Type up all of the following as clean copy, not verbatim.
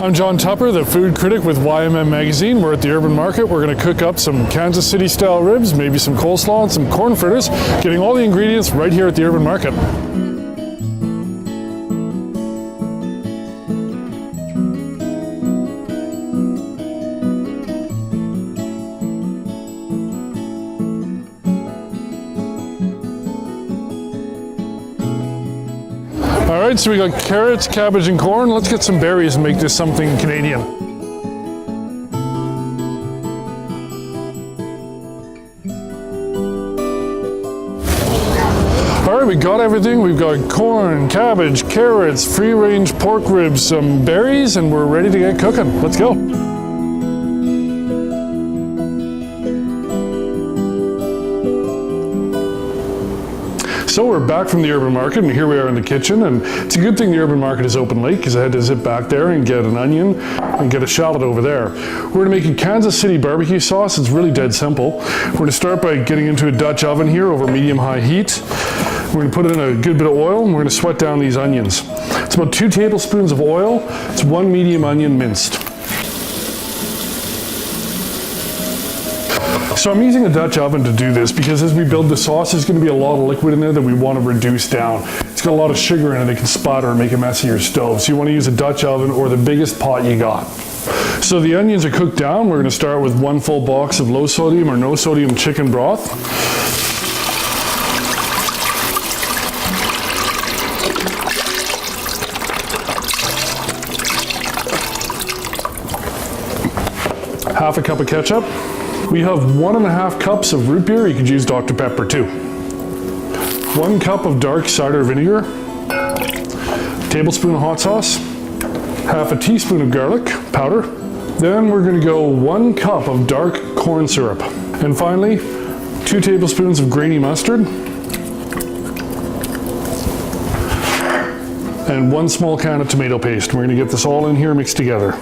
I'm Jon Tupper, the food critic with YMM Magazine. We're at the Urban Market. We're going to cook up some Kansas City style ribs, maybe some coleslaw and some corn fritters, getting all the ingredients right here at the Urban Market. All right, so we got carrots, cabbage, and corn. Let's get some berries and make this something Canadian. All right, we got everything. We've got corn, cabbage, carrots, free-range pork ribs, some berries, and we're ready to get cooking. Let's go. So we're back from the Urban Market, and here we are in the kitchen, and it's a good thing the Urban Market is open late because I had to zip back there and get an onion and get a shallot over there. We're going to make a Kansas City barbecue sauce. It's really dead simple. We're going to start by getting into a Dutch oven here over medium-high heat. We're going to put in a good bit of oil, and we're going to sweat down these onions. It's about 2 tablespoons of oil. It's 1 medium onion minced. So I'm using a Dutch oven to do this because as we build the sauce, there's going to be a lot of liquid in there that we want to reduce down. It's got a lot of sugar in it that can sputter and make a mess of your stove. So you want to use a Dutch oven or the biggest pot you got. So the onions are cooked down. We're going to start with 1 full box of low sodium or no sodium chicken broth. Half a cup of ketchup. We have 1.5 cups of root beer. You could use Dr. Pepper too. 1 cup of dark cider vinegar. Tablespoon of hot sauce. Half a teaspoon of garlic powder. Then we're going to go 1 cup of dark corn syrup. And finally, 2 tablespoons of grainy mustard. And 1 small can of tomato paste. We're going to get this all in here mixed together.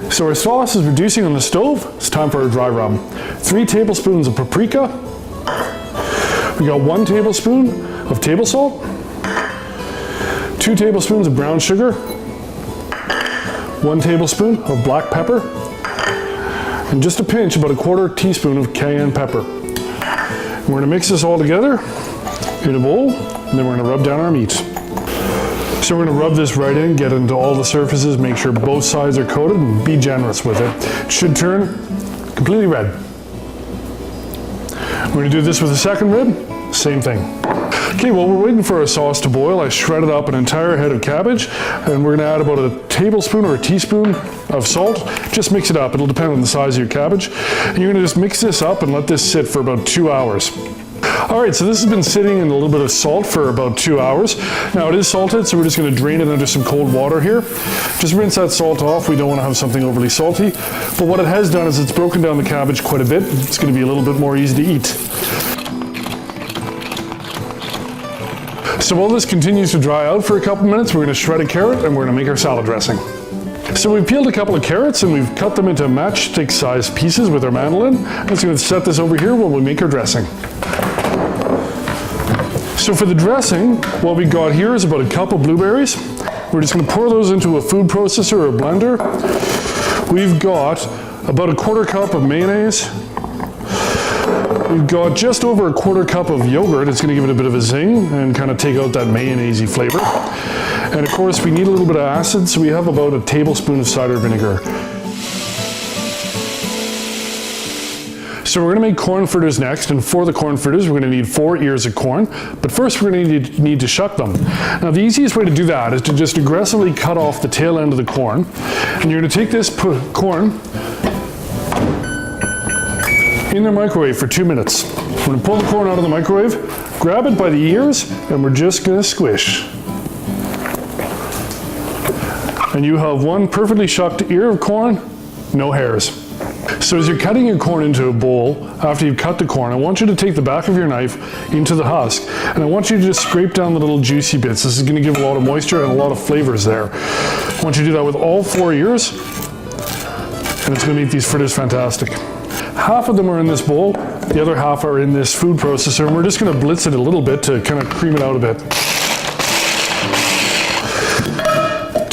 So our sauce is reducing on the stove. It's time for our dry rub. 3 tablespoons of paprika. We got 1 tablespoon of table salt. 2 tablespoons of brown sugar. 1 tablespoon of black pepper. And just a pinch, about 1/4 teaspoon of cayenne pepper. And we're gonna mix this all together in a bowl, and then we're gonna rub down our meat. So we're going to rub this right in, get into all the surfaces, make sure both sides are coated, and be generous with it. It should turn completely red. We're going to do this with the second rib, same thing. Okay, while we're waiting for our sauce to boil, I shredded up an entire head of cabbage, and we're going to add about a tablespoon or a teaspoon of salt. Just mix it up. It'll depend on the size of your cabbage. And you're going to just mix this up and let this sit for about 2 hours. All right, so this has been sitting in a little bit of salt for about 2 hours. Now it is salted, so we're just going to drain it under some cold water here. Just rinse that salt off. We don't want to have something overly salty. But what it has done is it's broken down the cabbage quite a bit. It's going to be a little bit more easy to eat. So while this continues to dry out for a couple minutes, we're going to shred a carrot and we're going to make our salad dressing. So we've peeled a couple of carrots and we've cut them into matchstick sized pieces with our mandolin. I'm just going to set this over here while we make our dressing. So for the dressing, what we got here is about 1 cup of blueberries. We're just going to pour those into a food processor or a blender. We've got about 1/4 cup of mayonnaise. We've got just over 1/4 cup of yogurt. It's going to give it a bit of a zing and kind of take out that mayonnaise-y flavor. And of course, we need a little bit of acid, so we have about 1 tablespoon of cider vinegar. So we're going to make corn fritters next, and for the corn fritters, we're going to need 4 ears of corn. But first, we're going to need to shuck them. Now, the easiest way to do that is to just aggressively cut off the tail end of the corn. And you're going to take this corn in the microwave for 2 minutes. We're going to pull the corn out of the microwave, grab it by the ears, and we're just going to squish. And you have 1 perfectly shucked ear of corn, no hairs. So as you're cutting your corn into a bowl, after you've cut the corn, I want you to take the back of your knife into the husk, and I want you to just scrape down the little juicy bits. This is going to give a lot of moisture and a lot of flavors there. I want you to do that with all 4 ears, and it's going to make these fritters fantastic. Half of them are in this bowl, the other half are in this food processor, and we're just going to blitz it a little bit to kind of cream it out a bit.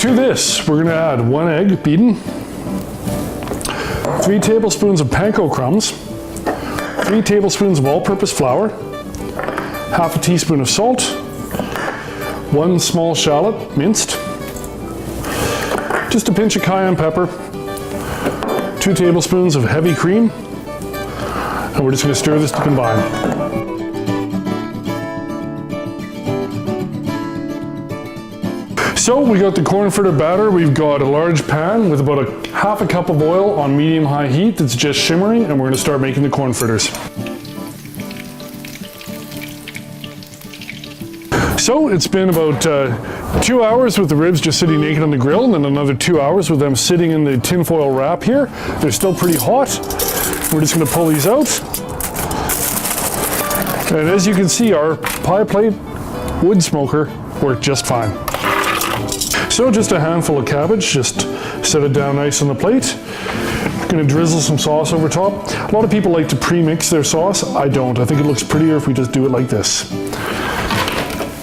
To this, we're gonna add 1 egg beaten, 3 tablespoons of panko crumbs, 3 tablespoons of all-purpose flour, half a teaspoon of salt, 1 small shallot minced, just a pinch of cayenne pepper, 2 tablespoons of heavy cream, and we're just going to stir this to combine. So we got the corn fritter batter. We've got a large pan with about a half a cup of oil on medium-high heat that's just shimmering, and we're going to start making the corn fritters. So it's been about 2 hours with the ribs just sitting naked on the grill, and then another 2 hours with them sitting in the tinfoil wrap here. They're still pretty hot. We're just going to pull these out. And as you can see, our pie plate wood smoker worked just fine. So just a handful of cabbage, just set it down nice on the plate. Going to drizzle some sauce over top. A lot of people like to pre-mix their sauce. I don't. I think it looks prettier if we just do it like this.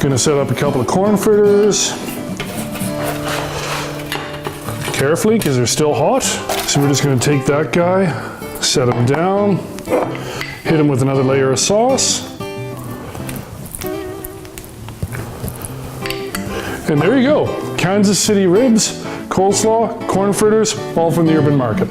Gonna set up a couple of corn fritters. Carefully, because they're still hot. So we're just gonna take that guy, set him down, hit him with another layer of sauce. And there you go, Kansas City ribs, coleslaw, corn fritters, all from the urban market.